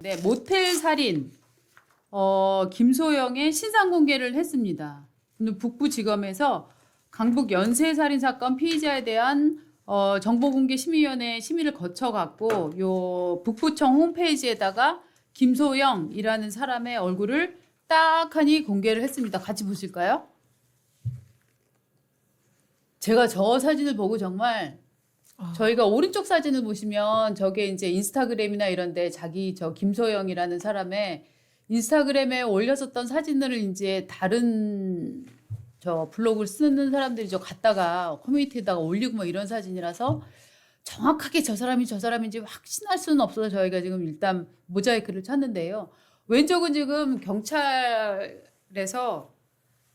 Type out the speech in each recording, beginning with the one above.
네, 모텔 살인 김소영의 신상 공개를 했습니다. 북부지검에서 강북 연쇄살인 사건 피의자에 대한 정보공개심의위원회 심의를 거쳐갖고 요 북부청 홈페이지에다가 김소영이라는 사람의 얼굴을 딱하니 공개를 했습니다. 같이 보실까요? 제가 저 사진을 보고 정말 저희가 오른쪽 사진을 보시면 저게 이제 인스타그램이나 이런데 자기 저 김소영이라는 사람의 인스타그램에 올렸었던 사진들을 이제 다른 저 블로그를 쓰는 사람들이 저 갖다가 커뮤니티에다가 올리고 뭐 이런 사진이라서 정확하게 저 사람이 저 사람인지 확신할 수는 없어서 저희가 지금 일단 모자이크를 찾는데요. 왼쪽은 지금 경찰에서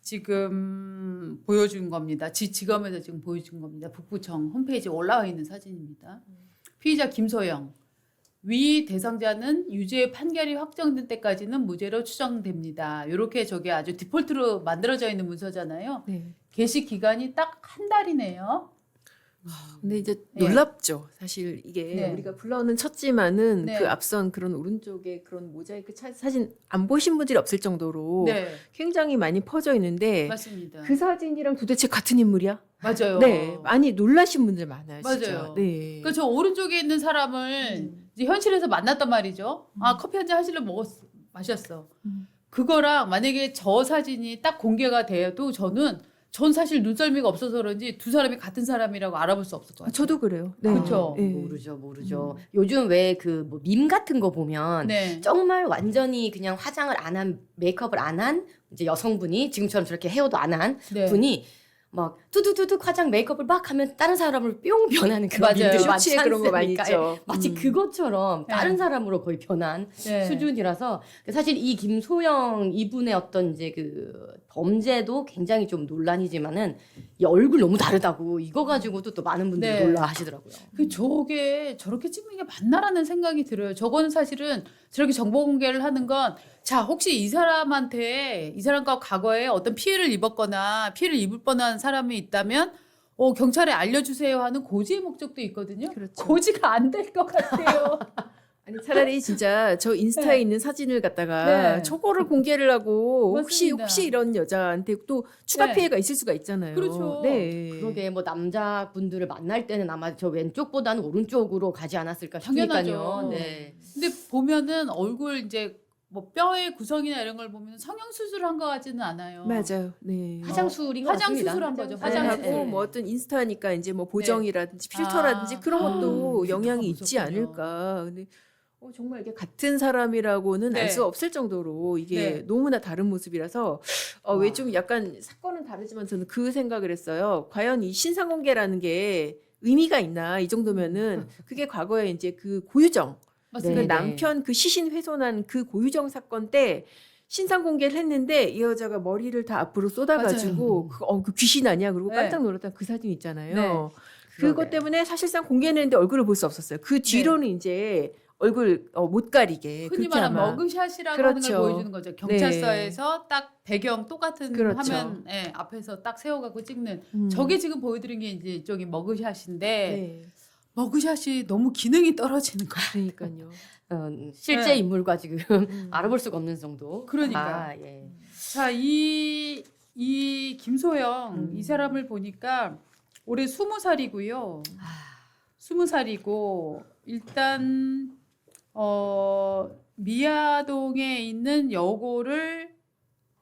지금 보여준 겁니다. 지검에서 지금 보여준 겁니다. 북부청 홈페이지에 올라와 있는 사진입니다. 피의자 김소영. 위 대상자는 유죄 판결이 확정된 때까지는 무죄로 추정됩니다. 이렇게 저게 아주 디폴트로 만들어져 있는 문서잖아요. 네. 게시 기간이 딱 한 달이네요. 근데 이제 네. 놀랍죠. 사실 이게 네. 우리가 불러는 쳤지만은 네. 그 앞선 그런 오른쪽에 그런 모자이크 사진 안 보신 분들이 없을 정도로 네, 굉장히 많이 퍼져 있는데 맞습니다. 그 사진이랑 도대체 같은 인물이야? 맞아요. 네, 많이 놀라신 분들 많아요. 진짜. 맞아요. 네. 그 저 오른쪽에 있는 사람을 이제 현실에서 만났단 말이죠. 아, 커피 한 잔 하실래 마셨어. 그거랑 만약에 저 사진이 딱 공개가 돼도 전 사실 눈썰미가 없어서 그런지 두 사람이 같은 사람이라고 알아볼 수 없을 것 같아요. 저도 그래요. 네. 그쵸? 네. 모르죠. 요즘 왜 그 뭐 밈 같은 거 보면 네. 정말 완전히 그냥 화장을 안 한, 메이크업을 안 한 이제 여성분이 지금처럼 저렇게 헤어도 안 한 네. 분이 막 두두두둑 화장 메이크업을 막 하면 다른 사람으로 뿅 변하는 그런 맞아요. 밈들이 많지 쇼츠에 그런 거 많이 않습니까? 있죠. 마치 그것처럼 네. 다른 사람으로 거의 변한 네. 수준이라서 사실 이 김소영 이분의 어떤 이제 그 범죄도 굉장히 좀 논란이지만은 이 얼굴 너무 다르다고 이거 가지고도 또 많은 분들이 네. 놀라하시더라고요. 저게 저렇게 찍는 게 맞나라는 생각이 들어요. 저거는 사실은 저렇게 정보 공개를 하는 건 자, 혹시 이 사람과 과거에 어떤 피해를 입었거나 피해를 입을 뻔한 사람이 있다면 경찰에 알려주세요 하는 고지의 목적도 있거든요. 그렇죠. 고지가 안 될 것 같아요. 아니 차라리 진짜 저 인스타에 네. 있는 사진을 갖다가 네. 저거를 공개를 하고 맞습니다. 혹시 이런 여자한테 또 추가 네. 피해가 있을 수가 있잖아요. 그렇죠. 네. 그러게 뭐 남자분들을 만날 때는 아마 저 왼쪽보다는 오른쪽으로 가지 않았을까 싶으니까요. 당연하죠. 네. 근데 보면은 얼굴 이제 뭐 뼈의 구성이나 이런 걸 보면 성형 수술한 것 같지는 않아요. 맞아요. 네. 화장술인 것 화장 같습니다. 수술한 거죠. 네, 화장 하고 수술. 뭐 어떤 인스타니까 이제 뭐 보정이라든지 필터라든지 아. 그런 것도 아, 영향이 필터가 있지 무섭군요. 않을까. 근데 정말 이게 같은 사람이라고는 네. 알 수 없을 정도로 이게 네. 너무나 다른 모습이라서 왜 좀 약간 사건은 다르지만 저는 그 생각을 했어요. 과연 이 신상 공개라는 게 의미가 있나 이 정도면은 그게 과거에 이제 그 고유정 맞습니다. 그 남편 그 시신 훼손한 그 고유정 사건 때 신상 공개를 했는데 이 여자가 머리를 다 앞으로 쏟아가지고 그 귀신 아니야? 그리고 네. 깜짝 놀랐던 그 사진 있잖아요. 네. 그것 그러게. 때문에 사실상 공개했는데 얼굴을 볼 수 없었어요. 그 뒤로는 이제 얼굴 못 가리게 흔히 그렇게 말하는 아마 머그샷이라고 그렇죠. 하는 걸 보여주는 거죠. 경찰서에서 딱 배경 똑같은 그렇죠. 화면 앞에서 딱 세워갖고 찍는 음. 저게 지금 보여드린 게 이제 이쪽이 머그샷인데 네. 머그샷이 너무 기능이 떨어지는 거예요. 그러니까요. 실제 네. 인물과 지금 알아볼 수가 없는 정도. 그러니까. 아, 예. 자, 이 김소영 이 사람을 보니까 올해 20살이고요. 20살이고 일단 미아동에 있는 여고를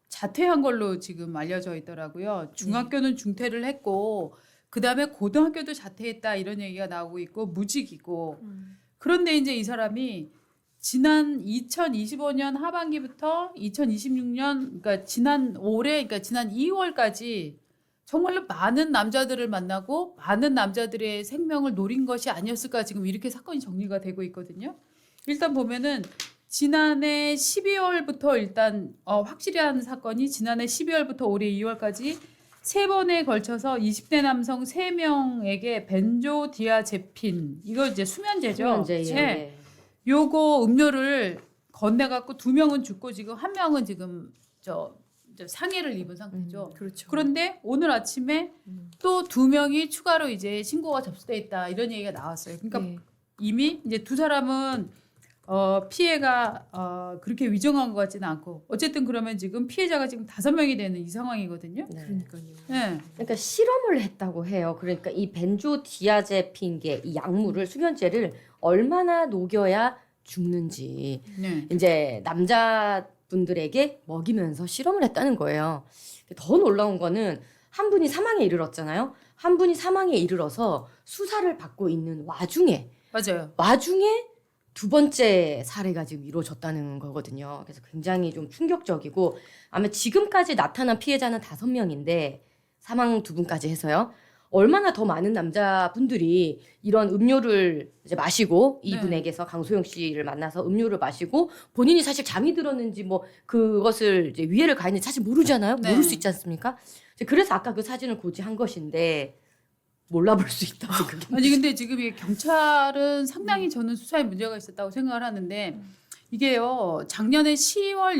자퇴한 걸로 지금 알려져 있더라고요. 중학교는 중퇴를 했고 그다음에 고등학교도 자퇴했다 이런 얘기가 나오고 있고 무직이고 그런데 이제 이 사람이 지난 2025년 하반기부터 2026년 그러니까 지난 2월까지 정말로 많은 남자들을 만나고 많은 남자들의 생명을 노린 것이 아니었을까 지금 이렇게 사건이 정리가 되고 있거든요. 일단 보면은 지난해 12월부터 일단 확실히 한 사건이 지난해 12월부터 올해 2월까지 3번에 걸쳐서 20대 남성 3명에게 벤조디아제핀 이거 이제 수면제죠. 수면제예요. 네. 네. 요거 음료를 건네갖고 2명은 죽고 지금 1명은 지금 저 상해를 입은 상태죠. 그렇죠. 그런데 오늘 아침에 또 2명이 추가로 이제 신고가 접수돼 있다 이런 얘기가 나왔어요. 그러니까 네. 이미 이제 두 사람은 피해가 그렇게 위중한 것 같지는 않고 어쨌든 그러면 지금 피해자가 지금 5명이 되는 이 상황이거든요. 네. 그러니까요. 네. 그러니까 실험을 했다고 해요. 그러니까 이 벤조디아제핀계 이 약물을 수면제를 얼마나 녹여야 죽는지 네. 이제 남자분들에게 먹이면서 실험을 했다는 거예요. 더 놀라운 거는 한 분이 사망에 이르렀잖아요. 한 분이 사망에 이르러서 수사를 받고 있는 와중에 맞아요. 두 번째 사례가 지금 이루어졌다는 거거든요. 그래서 굉장히 좀 충격적이고 아마 지금까지 나타난 피해자는 5명인데 사망 2분까지 해서요. 얼마나 더 많은 남자분들이 이런 음료를 이제 마시고 네. 이분에게서 강소영 씨를 만나서 음료를 마시고 본인이 사실 잠이 들었는지 뭐 그것을 이제 위해를 가했는지 사실 모르잖아요. 네. 모를 수 있지 않습니까? 그래서 아까 그 사진을 고지한 것인데 몰라볼 수 있다고 그게 아니 근데 지금 이 경찰은 상당히 저는 수사에 문제가 있었다고 생각을 하는데 이게요 작년에 10월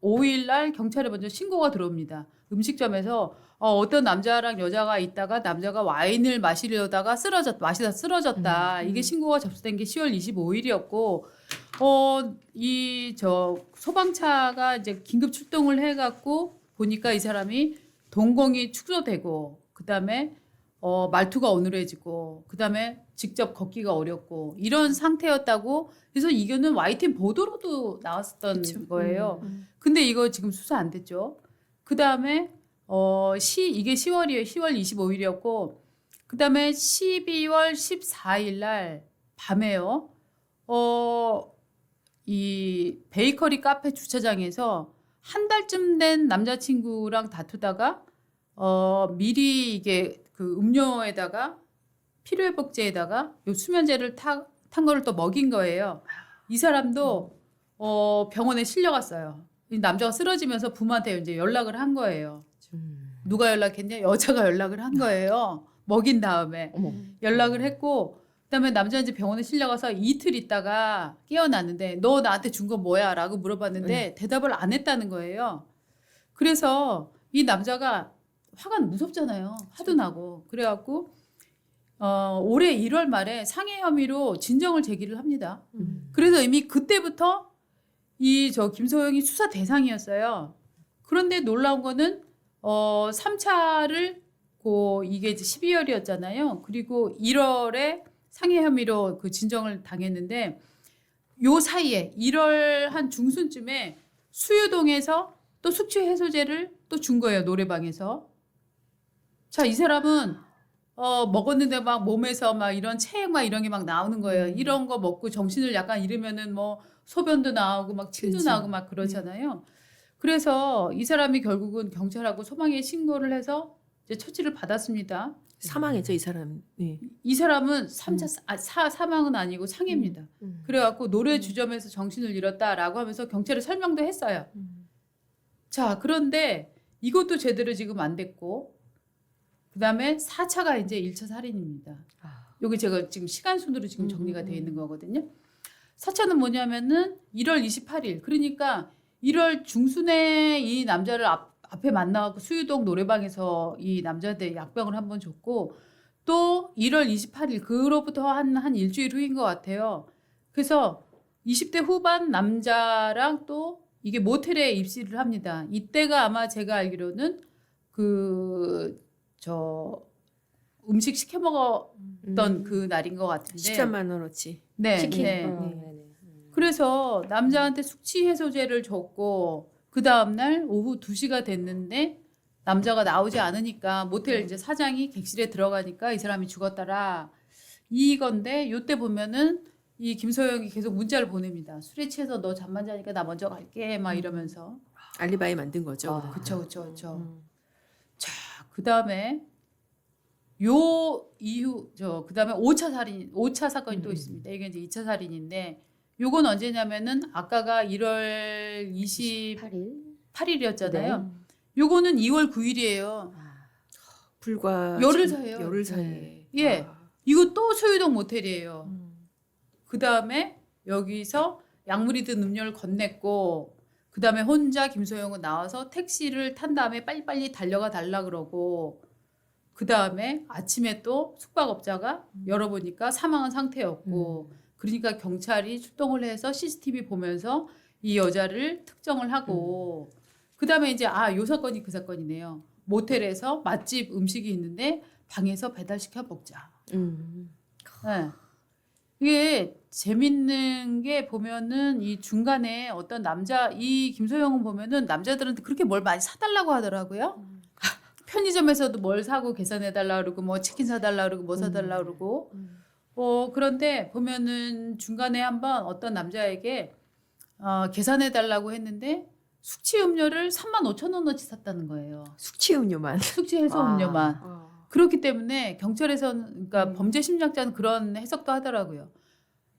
25일 날 경찰에 먼저 신고가 들어옵니다. 음식점에서 어떤 남자랑 여자가 있다가 남자가 와인을 마시려다가 마시다 쓰러졌다. 이게 신고가 접수된 게 10월 25일이었고 이 소방차가 이제 긴급 출동을 해갖고 보니까 이 사람이 동공이 축소되고 그다음에 말투가 어눌해지고 그다음에 직접 걷기가 어렵고 이런 상태였다고 그래서 이거는 YTN 보도로도 나왔었던 거예요. 근데 이거 지금 수사 안 됐죠. 그다음에 이게 10월이에요. 10월 25일이었고 그다음에 12월 14일 날 밤에요. 이 베이커리 카페 주차장에서 한 달쯤 된 남자친구랑 다투다가 미리 이게 그 음료에다가 필요회복제에다가 요 수면제를 탄 거를 또 먹인 거예요. 이 사람도 병원에 실려갔어요. 이 남자가 쓰러지면서 부모한테 이제 연락을 한 거예요. 누가 연락했냐? 여자가 연락을 한 거예요. 먹인 다음에 어머. 연락을 했고 그다음에 남자 이제 병원에 실려가서 이틀 있다가 깨어났는데 너 나한테 준 거 뭐야?라고 물어봤는데 대답을 안 했다는 거예요. 그래서 이 남자가 화가 무섭잖아요. 화도 나고 그래갖고 올해 1월 말에 상해 혐의로 진정을 제기를 합니다. 그래서 이미 그때부터 김소영이 수사 대상이었어요. 그런데 놀라운 거는 3차를 이게 이제 12월이었잖아요. 그리고 1월에 상해 혐의로 그 진정을 당했는데 요 사이에 1월 한 중순쯤에 수유동에서 또 숙취 해소제를 또 준 거예요. 노래방에서. 자, 이 사람은 먹었는데 막 몸에서 막 이런 체액 막 이런 게 막 나오는 거예요. 이런 거 먹고 정신을 약간 잃으면은 뭐 소변도 나오고 막 침도 그렇죠. 나오고 막 그러잖아요. 그래서 이 사람이 결국은 경찰하고 소방에 신고를 해서 이제 처치를 받았습니다. 사망했죠 이 사람. 네. 이 사람은 사망은 아니고 상해입니다. 그래갖고 노래 주점에서 정신을 잃었다라고 하면서 경찰에 설명도 했어요. 자, 그런데 이것도 제대로 지금 안 됐고 그다음에 4차가 이제 1차 살인입니다. 여기 제가 지금 시간 순으로 지금 정리가 되어 있는 거거든요. 4차는 뭐냐면은 1월 28일 그러니까 1월 중순에 이 남자를 앞에 만나갖고 수유동 노래방에서 이 남자한테 약병을 한번 줬고 또 1월 28일 그로부터 한 일주일 후인 것 같아요. 그래서 20대 후반 남자랑 또 이게 모텔에 입실을 합니다. 이때가 아마 제가 알기로는 음식 시켜 먹었던 그 날인 것 같은데 13만 원어치. 네, 치킨. 네. 네네. 그래서 남자한테 숙취 해소제를 줬고 그 다음 날 오후 2시가 됐는데 남자가 나오지 않으니까 모텔 이제 사장이 객실에 들어가니까 이 사람이 죽었더라 이건데 요때 보면은 이 김소영이 계속 문자를 보냅니다. 술에 취해서 너 잠만 자니까 나 먼저 갈게 막 이러면서 알리바이 만든 거죠. 그쵸. 자, 그다음에 요 이후 그다음에 5차 사건이 또 있습니다. 이게 이제 2차 살인인데 요건 언제냐면은 아까가 1월 28일이었잖아요. 요거는 2월 9일이에요. 불과 열흘 사이에요. 열흘 사이에. 예. 와. 이거 또 소유동 모텔이에요. 그다음에 여기서 약물이 든 음료를 건넸고 그다음에 혼자 김소영은 나와서 택시를 탄 다음에 빨리빨리 달려가 달라 그러고 그다음에 아침에 또 숙박업자가 열어보니까 사망한 상태였고 그러니까 경찰이 출동을 해서 CCTV 보면서 이 여자를 특정을 하고 그다음에 이제 요 사건이 그 사건이네요. 모텔에서 맛집 음식이 있는데 방에서 배달시켜 먹자. 네. 이게 재밌는 게 보면은 이 중간에 어떤 남자 이 김소영은 보면은 남자들한테 그렇게 뭘 많이 사달라고 하더라고요. 편의점에서도 뭘 사고 계산해달라 그러고 뭐 치킨 사달라 그러고 뭐 사달라 그러고 그런데 보면은 중간에 한번 어떤 남자에게 계산해달라고 했는데 숙취 음료를 35,000원어치 샀다는 거예요. 숙취 음료만. 숙취 해소 와. 음료만. 그렇기 때문에 경찰에서는 그러니까 범죄 심리학자는 그런 해석도 하더라고요.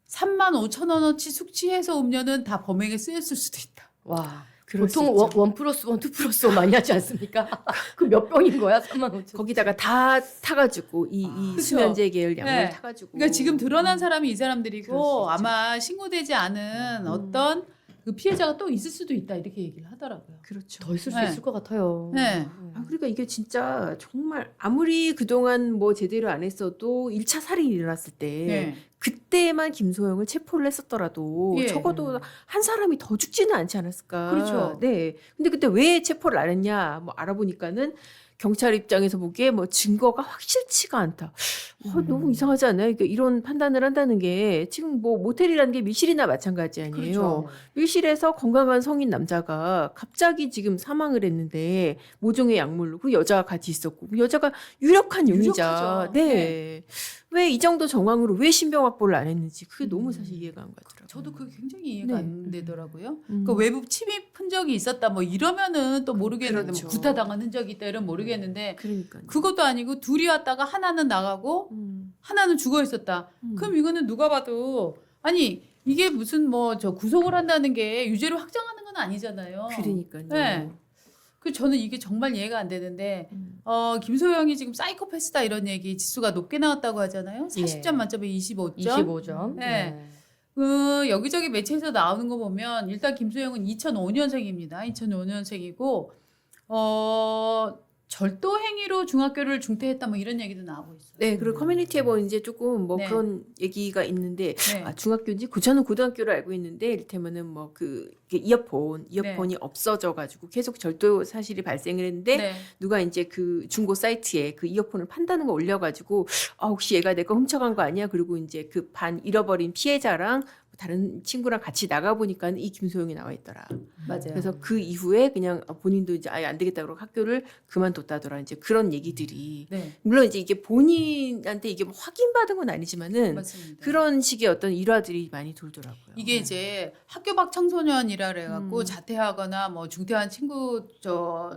35,000원어치 숙취 해소 음료는 다 범행에 쓰였을 수도 있다. 와. 그럴 수 보통 있죠. 1 플러스 1, 2 플러스 1 많이 하지 않습니까? 그 몇 병인 거야? 35,000원. 거기다가 다 타가지고 이 그쵸. 수면제 계열 약물 네. 타가지고. 그러니까 지금 드러난 사람이 이 그럴 수 사람들이고 있죠. 아마 신고되지 않은 어떤 그 피해자가 또 있을 수도 있다 이렇게 얘기를 하더라고요. 그렇죠. 더 있을 수 네. 있을 것 같아요. 네. 그러니까 이게 진짜 정말 아무리 그동안 뭐 제대로 안 했어도 1차 살인이 일어났을 때 네. 그때만 김소영을 체포를 했었더라도 예. 적어도 한 사람이 더 죽지는 않지 않았을까. 그렇죠. 네. 근데 그때 왜 체포를 안 했냐 뭐 알아보니까는 경찰 입장에서 보기에 뭐 증거가 확실치가 않다. 너무 이상하지 않아요? 그러니까 이런 판단을 한다는 게 지금 뭐 모텔이라는 게 밀실이나 마찬가지 아니에요. 그렇죠. 밀실에서 건강한 성인 남자가 갑자기 지금 사망을 했는데 모종의 약물로 그 여자가 같이 있었고 그 여자가 유력한 용의자. 유력하죠. 네. 왜 이 정도 정황으로 왜 신병 확보를 안 했는지 그게 너무 사실 이해가 안 가더라고요. 저도 그게 굉장히 이해가 네. 안 되더라고요. 음. 그러니까 외부 침입 흔적이 있었다 뭐 이러면은 또 모르겠는데 그렇죠. 뭐 구타당한 흔적이 있다 이러면 모르겠는데 그러니까 그것도 아니고 둘이 왔다가 하나는 나가고 하나는 죽어 있었다. 그럼 이거는 누가 봐도 아니 이게 무슨 뭐 저 구속을 한다는 게 유죄를 확정하는 건 아니잖아요. 그러니까요. 네. 그 저는 이게 정말 이해가 안 되는데 김소영이 지금 사이코패스다 이런 얘기 지수가 높게 나왔다고 하잖아요. 40점 예. 만점에 25점. 25점. 네. 그 여기저기 매체에서 나오는 거 보면 일단 김소영은 2005년생입니다. 2005년생이고 절도 행위로 중학교를 중퇴했다 뭐 이런 얘기도 나오고 있어요. 네, 그리고 커뮤니티에 뭐 이제 조금 뭐 네. 그런 얘기가 있는데 네. 중학교인지 저는 고등학교를 알고 있는데 이를테면은 뭐 그 이어폰이 없어져가지고 계속 절도 사실이 발생을 했는데 네. 누가 이제 그 중고 사이트에 그 이어폰을 판다는 거 올려가지고 혹시 얘가 내 거 훔쳐간 거 아니야? 그리고 이제 그 잃어버린 피해자랑 다른 친구랑 같이 나가 보니까 이 김소영이 나와 있더라. 맞아요. 그래서 그 이후에 그냥 본인도 이제 아예 안 되겠다 그러고 학교를 그만뒀다더라. 이제 그런 얘기들이 네. 물론 이제 이게 본인한테 이게 뭐 확인받은 건 아니지만은 맞습니다. 그런 식의 어떤 일화들이 많이 돌더라고요. 이게 이제 학교 밖 청소년이라 그래갖고 음. 자퇴하거나 뭐 중퇴한 친구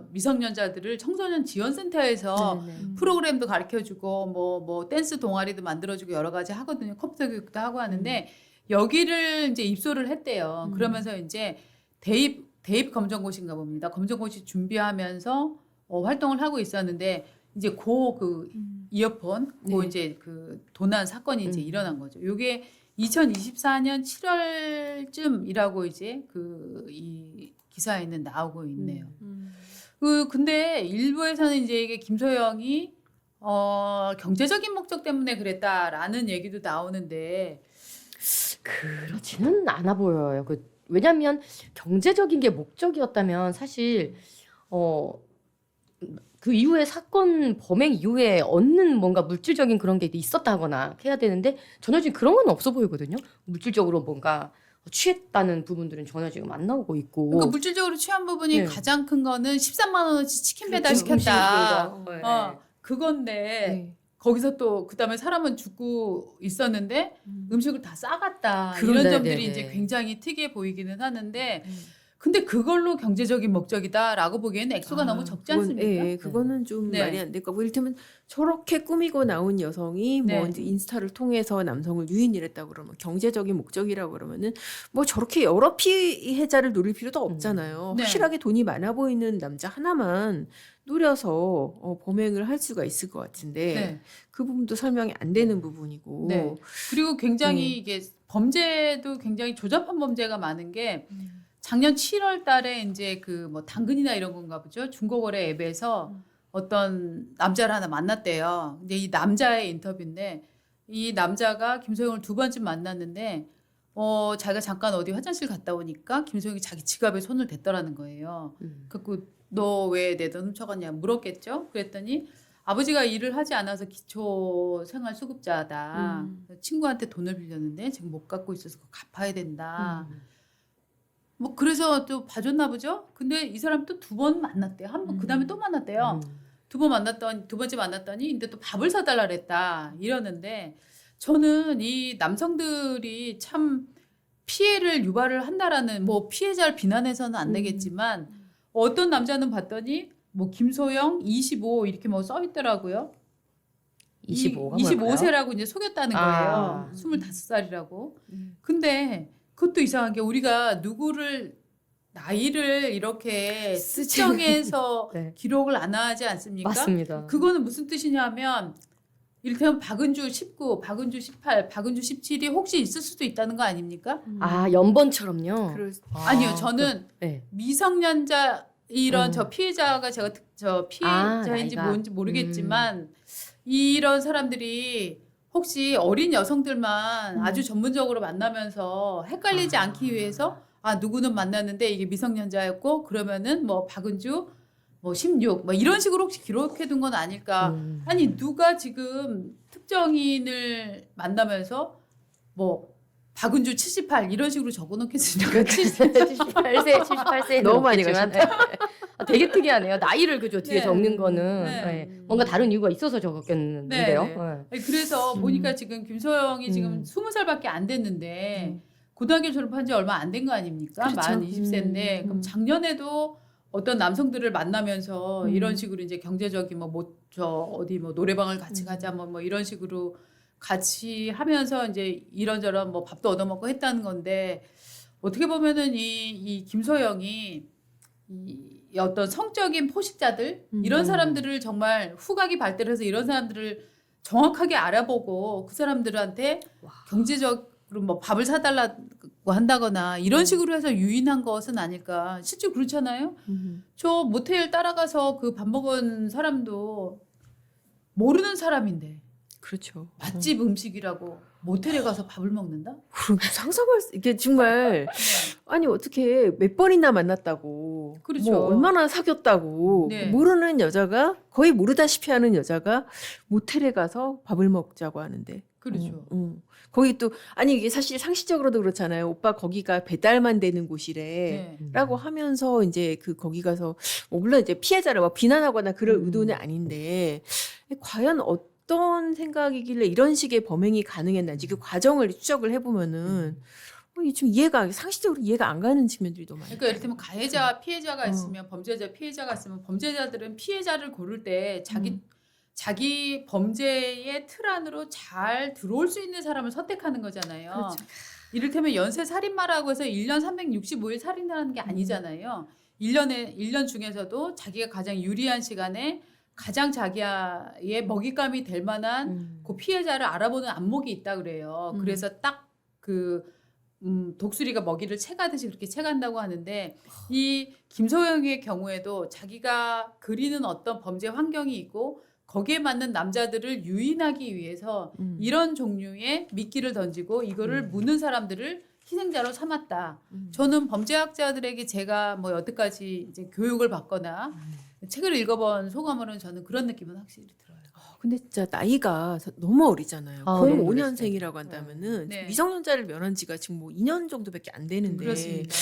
미성년자들을 청소년 지원센터에서 네, 네. 프로그램도 가르쳐주고 뭐 댄스 동아리도 만들어주고 여러 가지 하거든요. 컴퓨터 교육도 하고 하는데 여기를 이제 입소를 했대요. 그러면서 이제 대입 검정고시인가 봅니다. 검정고시 준비하면서 활동을 하고 있었는데 이제 그 이어폰 네. 이제 그 도난 사건이 이제 일어난 거죠. 요게 2024년 7월쯤이라고 이제 이 기사에는 나오고 있네요. 근데 일부에서는 이제 이게 김소영이 경제적인 목적 때문에 그랬다라는 얘기도 나오는데 그렇지는 않아 보여요. 왜냐하면 경제적인 게 목적이었다면 사실 그 이후에 사건 범행 이후에 얻는 뭔가 물질적인 그런 게 있었다거나 해야 되는데 전혀 지금 그런 건 없어 보이거든요. 물질적으로 뭔가 취했다는 부분들은 전혀 지금 안 나오고 있고. 그러니까 물질적으로 취한 부분이 네. 가장 큰 거는 13만 원어치 치킨 그렇죠. 배달시켰다. 음식으로. 그건데 네. 거기서 또 그다음에 사람은 죽고 있었는데 음식을 다 싸갔다. 이런 그런데, 점들이 네네. 이제 굉장히 특이해 보이기는 하는데 근데 그걸로 경제적인 목적이다라고 보기에는 액수가 너무 적지 않습니까? 예, 그거는 좀 네. 말이 안 될 거고 이를테면 저렇게 꾸미고 나온 여성이 네. 뭐 이제 인스타를 통해서 남성을 유인이랬다 그러면 경제적인 목적이라고 그러면은 뭐 저렇게 여러 피해자를 노릴 필요도 없잖아요. 네. 확실하게 돈이 많아 보이는 남자 하나만 노려서 범행을 할 수가 있을 것 같은데 네. 그 부분도 설명이 안 되는 부분이고. 네. 그리고 굉장히 네. 이게 범죄도 굉장히 조잡한 범죄가 많은 게 작년 7월 달에 이제 그 뭐 당근이나 이런 건가 보죠. 중고거래 앱에서 어떤 남자를 하나 만났대요. 근데 이 남자의 인터뷰인데 이 남자가 김소영을 두 번쯤 만났는데 자기가 잠깐 어디 화장실 갔다 오니까 김소영이 자기 지갑에 손을 댔더라는 거예요. 그래서 너 왜 내 돈 훔쳐갔냐 물었겠죠. 그랬더니 아버지가 일을 하지 않아서 기초 생활 수급자다. 친구한테 돈을 빌렸는데 지금 못 갚고 있어서 그거 갚아야 된다. 뭐 그래서 또 봐줬나 보죠. 근데 이 사람 또 두 번 만났대요. 한 번 그다음에 또 만났대요. 두 번째 만났더니 근데 또 밥을 사달라 그랬다 이러는데 저는 이 남성들이 참 피해를 유발을 한다라는 뭐 피해자를 비난해서는 안 되겠지만 어떤 남자는 봤더니 뭐 김소영 25 이렇게 뭐 써 있더라고요. 25가 25세라고 이제 속였다는 아. 거예요. 25살이라고. 근데 그것도 이상한 게 우리가 누구를 나이를 이렇게 수정해서 네. 기록을 안 하지 않습니까? 맞습니다. 그거는 무슨 뜻이냐면 이를테면 박은주 19, 박은주 18, 박은주 17이 혹시 있을 수도 있다는 거 아닙니까? 아 연번처럼요. 아니요, 저는 네. 미성년자 이런 저 피해자가 제가 저 피해자인지 나이가. 뭔지 모르겠지만 이런 사람들이 혹시 어린 여성들만 아주 전문적으로 만나면서 헷갈리지 않기 위해서 누구는 만났는데 이게 미성년자였고 그러면은 뭐 박은주 뭐 16, 뭐 이런 식으로 혹시 기록해 둔 건 아닐까. 아니 누가 지금 특정인을 만나면서 뭐 박은주 78 이런 식으로 적어놓겠습니까? 78세 너무 많이 되게 특이하네요. 나이를 그죠 뒤에 네. 적는 거는 네. 네. 뭔가 다른 이유가 있어서 적었겠는데요. 네, 네. 아니, 그래서 보니까 지금 김소영이 지금 20살밖에 안 됐는데 고등학교 졸업한 지 얼마 안 된 거 아닙니까? 그렇죠. 만 20세인데 그럼 작년에도 어떤 남성들을 만나면서 이런 식으로 이제 경제적인 저 어디 뭐 노래방을 같이 가자 뭐 이런 식으로 같이 하면서 이제 이런저런 뭐 밥도 얻어먹고 했다는 건데 어떻게 보면은 이 김소영이 이 어떤 성적인 포식자들 이런 사람들을 정말 후각이 발달해서 이런 사람들을 정확하게 알아보고 그 사람들한테 경제적으로 뭐 밥을 사달라고 한다거나 이런 식으로 해서 유인한 것은 아닐까. 실제 그렇잖아요. 저 모텔 따라가서 그 밥 먹은 사람도 모르는 사람인데 그렇죠. 맛집 음식이라고 모텔에 가서 밥을 먹는다? 그럼 상상할 수 이게 정말 아니 어떻게 몇 번이나 만났다고 그렇죠. 뭐 얼마나 사귀었다고 네. 모르는 여자가 거의 모르다시피 하는 여자가 모텔에 가서 밥을 먹자고 하는데 그렇죠. 거기 또 아니 이게 사실 상식적으로도 그렇잖아요. 오빠 거기가 배달만 되는 곳이래. 네. 라고 하면서 이제 거기 가서 물론 이제 피해자를 막 비난하거나 그럴 의도는 아닌데 과연 어떤 생각이길래 이런 식의 범행이 가능했는지 그 과정을 추적을 해보면은 이게 좀 상식적으로 이해가 안 가는 측면들이 너무 많아요. 그러니까 이를테면 가해자 피해자가 있으면 범죄자 피해자가 있으면 범죄자들은 피해자를 고를 때 자기 범죄의 틀 안으로 잘 들어올 수 있는 사람을 선택하는 거잖아요. 그렇죠. 이를테면 연쇄 살인마라고 해서 1년 365일 살인하는 게 아니잖아요. 1년 중에서도 자기가 가장 유리한 시간에 가장 자기의 먹잇감이 될 만한 그 피해자를 알아보는 안목이 있다 그래요. 그래서 딱 독수리가 먹이를 채가듯이 그렇게 채간다고 하는데 이 김소영의 경우에도 자기가 그리는 어떤 범죄 환경이 있고 거기에 맞는 남자들을 유인하기 위해서 이런 종류의 미끼를 던지고 이거를 묻는 사람들을 희생자로 삼았다. 저는 범죄학자들에게 제가 뭐 여태까지 이제 교육을 받거나 책을 읽어본 소감으로는 저는 그런 느낌은 확실히 들어요. 근데 진짜 나이가 너무 어리잖아요. 너무 05년생이라고 한다면은 네. 미성년자를 면한 지가 지금 뭐 2년 정도밖에 안 되는데 그렇습니다.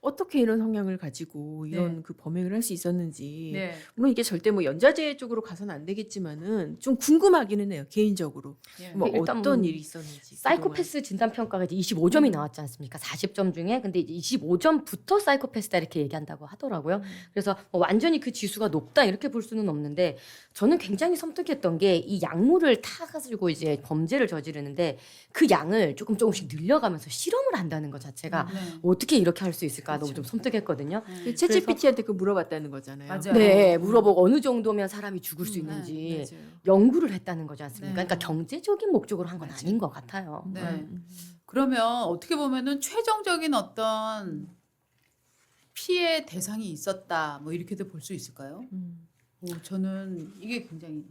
어떻게 이런 성향을 가지고 이런 네. 그 범행을 할 수 있었는지 네. 물론 이게 절대 뭐 연좌제 쪽으로 가서는 안 되겠지만은 좀 궁금하기는 해요 개인적으로 네. 뭐 일단 어떤 뭐 일이 있었는지 사이코패스 진단 평가가 이제 25점이 나왔지 않습니까? 40점 중에 근데 이제 25점부터 사이코패스다 이렇게 얘기한다고 하더라고요. 그래서 뭐 완전히 그 지수가 높다 이렇게 볼 수는 없는데 저는 굉장히 섬뜩했던 게 이 약물을 타가지고 이제 범죄를 저지르는데 그 양을 조금씩 늘려가면서 실험을 한다는 것 자체가 네. 어떻게 이렇게 할 수 있을까 너무 좀 섬뜩했거든요. 그 챗GPT한테 그 물어봤다는 거잖아요. 맞아요. 네, 물어보고 어느 정도면 사람이 죽을 수 있는지 맞아요. 연구를 했다는 거지 않습니까? 네. 그러니까 경제적인 목적으로 한 건 맞아요. 아닌 것 같아요. 네. 그러면 어떻게 보면은 최종적인 어떤 피해 대상이 있었다 뭐 이렇게도 볼 수 있을까요? 저는 이게 굉장히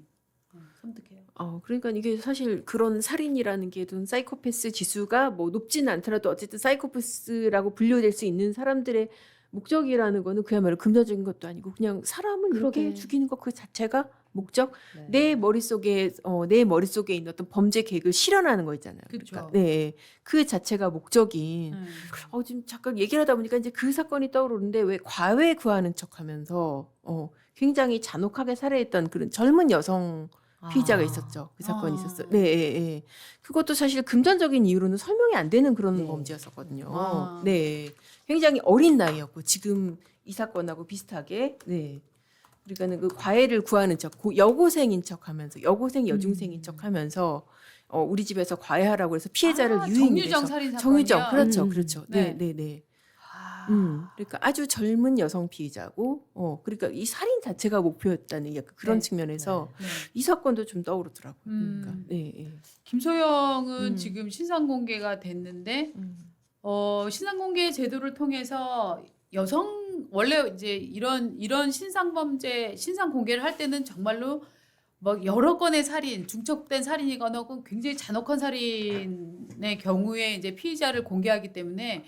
섬뜩해요. 그러니까 이게 사실 그런 살인이라는 게 좀 사이코패스 지수가 뭐 높지는 않더라도 어쨌든 사이코패스라고 분류될 수 있는 사람들의 목적이라는 거는 그야말로 금전적인 것도 아니고 그냥 사람을 이렇게 그러게. 죽이는 것 그 자체가 목적. 네. 내 머릿속에 있는 어떤 범죄 계획을 실현하는 거 있잖아요. 그쵸. 그러니까 네, 그 자체가 목적인. 지금 잠깐 얘기를 하다 보니까 이제 그 사건이 떠오르는데 왜 과외 구하는 척하면서 굉장히 잔혹하게 살해했던 그런 젊은 여성 피의자가 있었죠. 그 사건이 있었어요. 네, 예, 예. 그것도 사실 금전적인 이유로는 설명이 안 되는 그런 네. 범죄였었거든요. 아. 네, 굉장히 어린 나이였고 지금 이 사건하고 비슷하게, 네. 그러니까는 그 과외를 구하는 척, 여고생인 척하면서 여중생인 척하면서 우리 집에서 과외하라고 해서 피해자를 유인해서 정유정 살인 사건이요. 정유정, 그렇죠, 음. 그렇죠. 네. 네, 네, 네. 아. 그러니까 아주 젊은 여성 피의자고, 그러니까 이 살인 자체가 목표였다는 약간 그런 네. 측면에서 네. 이 사건도 좀 떠오르더라고요. 그러니까, 네, 네. 김소영은 음. 지금 신상 공개가 됐는데 신상 공개 제도를 통해서 원래 이제 이런 신상 범죄 신상 공개를 할 때는 정말로 뭐 여러 건의 살인, 중첩된 살인이거나 혹은 굉장히 잔혹한 살인의 경우에 이제 피의자를 공개하기 때문에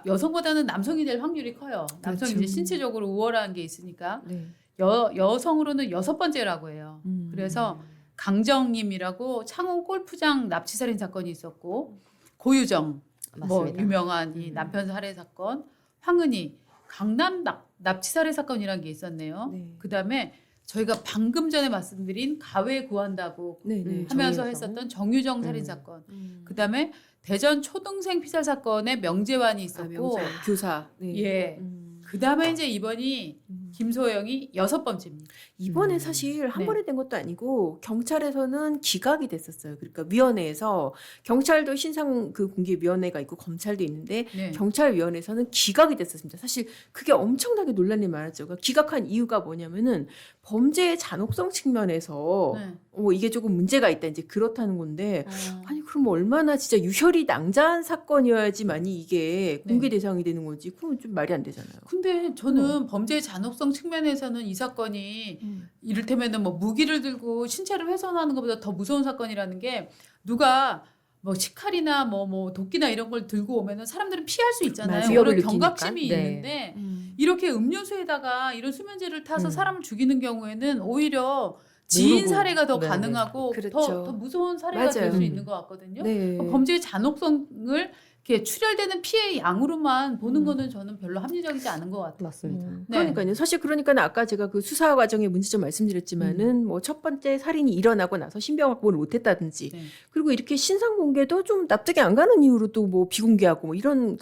여성보다는 남성이 될 확률이 커요. 남성이 그렇죠. 이제 신체적으로 우월한 게 있으니까 네. 여성으로는 6번째라고 해요. 그래서 강정님이라고 창원 골프장 납치 살인 사건이 있었고 고유정 뭐 맞습니다. 유명한 이 남편 살해 사건, 황은희 강남 납치 살해 사건이라는 게 있었네요. 네. 그다음에 저희가 방금 전에 말씀드린 가외 구한다고 네, 네. 하면서 정유정. 했었던 정유정 살인 음. 사건. 음. 그다음에 대전 초등생 피살 사건에 명재환이 아, 있었고 명사, 교사. 네. 예. 그다음에 이제 이번이 김소영이 6번째입니다. 이번에 사실 한 네. 번에 된 것도 아니고 경찰에서는 기각이 됐었어요. 그러니까 위원회에서 경찰도 신상 그 공개위원회가 있고 검찰도 있는데 네. 경찰위원회에서는 기각이 됐었습니다. 사실 그게 엄청나게 논란이 많았죠. 그러니까 기각한 이유가 뭐냐면은 범죄의 잔혹성 측면에서 네. 이게 조금 문제가 있다 이제 그렇다는 건데 어. 아니 그럼 얼마나 진짜 유혈이 낭자한 사건이어야지만이 이게 공개 네. 대상이 되는 건지 그건 좀 말이 안 되잖아요. 근데 저는 범죄의 잔혹성 측면에서는 이 사건이 이를테면은 뭐 무기를 들고 신체를 훼손하는 것보다 더 무서운 사건이라는 게 누가 뭐 식칼이나 뭐 도끼나 이런 걸 들고 오면은 사람들은 피할 수 있잖아요. 맞아요. 위협을 오히려 느끼니까. 경각심이 네. 있는데 이렇게 음료수에다가 이런 수면제를 타서 사람을 죽이는 경우에는 오히려 지인 모르고. 사례가 더 네, 가능하고 그렇죠. 더 무서운 사례가 될 맞아요. 수 있는 것 같거든요. 네. 범죄의 잔혹성을 이렇게 출혈되는 피해의 양으로만 보는 거는 저는 별로 합리적이지 않은 것 같아요. 맞습니다. 네. 그러니까요. 사실 그러니까 아까 제가 그 수사 과정의 문제점 말씀드렸지만은 뭐 첫 번째 살인이 일어나고 나서 신병 확보를 못했다든지 네. 그리고 이렇게 신상 공개도 좀 납득이 안 가는 이유로 또 뭐 비공개하고 뭐 이런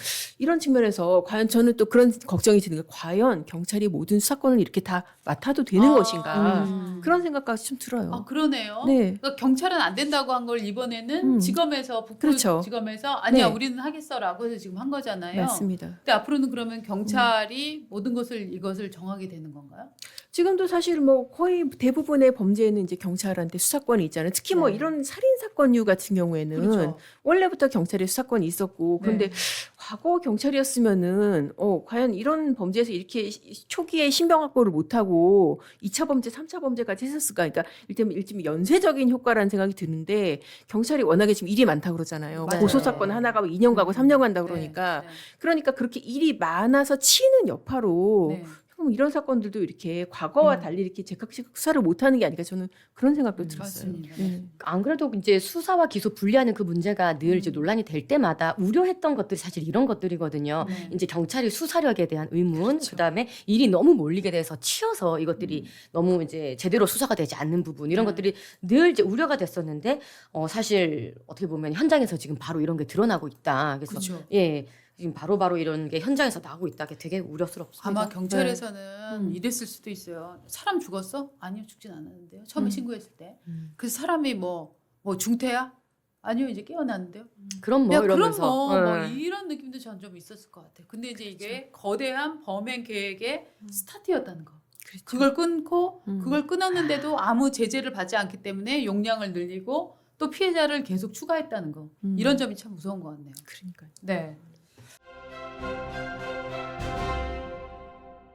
측면에서 과연 저는 또 그런 걱정이 드는 게 과연 경찰이 모든 수사권을 이렇게 다 맡아도 되는 것인가 그런 생각까지 좀 들어요. 아 그러네요. 네. 그러니까 경찰은 안 된다고 한 걸 이번에는 지검에서 북부 그렇죠. 지검에서 아니야 네. 우리는 하겠어라고 해서 지금 한 거잖아요. 맞습니다. 근데 앞으로는 그러면 경찰이 모든 이것을 정하게 되는 건가요? 지금도 사실 뭐 거의 대부분의 범죄에는 이제 경찰한테 수사권이 있잖아요. 특히 뭐 네. 이런 살인 사건류 같은 경우에는 그렇죠. 원래부터 경찰에 수사권이 있었고 그런데 네. 과거 경찰이었으면은 과연 이런 범죄에서 이렇게 초기에 신병 확보를 못하고 2차 범죄, 3차 범죄까지 했었을까? 그러니까 일테면 연쇄적인 효과라는 생각이 드는데 경찰이 워낙에 지금 일이 많다 그러잖아요. 맞아요. 고소 사건 하나가 2년 가고 3년 간다 네, 그러니까 네, 그러니까 그렇게 일이 많아서 치는 여파로 네. 그럼 이런 사건들도 이렇게 과거와 달리 이렇게 제각각 수사를 못하는 게 아닐까 저는 그런 생각도 들었어요. 맞습니다. 안 그래도 이제 수사와 기소 분리하는 그 문제가 늘 이제 논란이 될 때마다 우려했던 것들이 사실 이런 것들이거든요. 네. 이제 경찰이 수사력에 대한 의문, 그렇죠. 그다음에 일이 너무 몰리게 돼서 치여서 이것들이 너무 이제 제대로 수사가 되지 않는 부분 이런 것들이 늘 이제 우려가 됐었는데 사실 어떻게 보면 현장에서 지금 바로 이런 게 드러나고 있다. 그래서 그렇죠. 예. 지금 바로바로 이런 게 현장에서 나오고 있다. 게 되게 우려스럽습니다. 아마 경찰에서는 이랬을 수도 있어요. 사람 죽었어? 아니요, 죽진 않았는데요. 처음에 신고했을 때. 그래서 사람이 뭐 중태야? 아니요, 이제 깨어났는데요. 그럼 뭐 야, 그럼 이러면서 뭐 예. 이런 느낌도 전 좀 있었을 것 같아요. 근데 이제 이게 거대한 범행 계획의 스타트였다는 거. 그걸 끊고 그걸 끊었는데도 아무 제재를 받지 않기 때문에 용량을 늘리고 또 피해자를 계속 추가했다는 거. 이런 점이 참 무서운 것 같네요. 그러니까 네.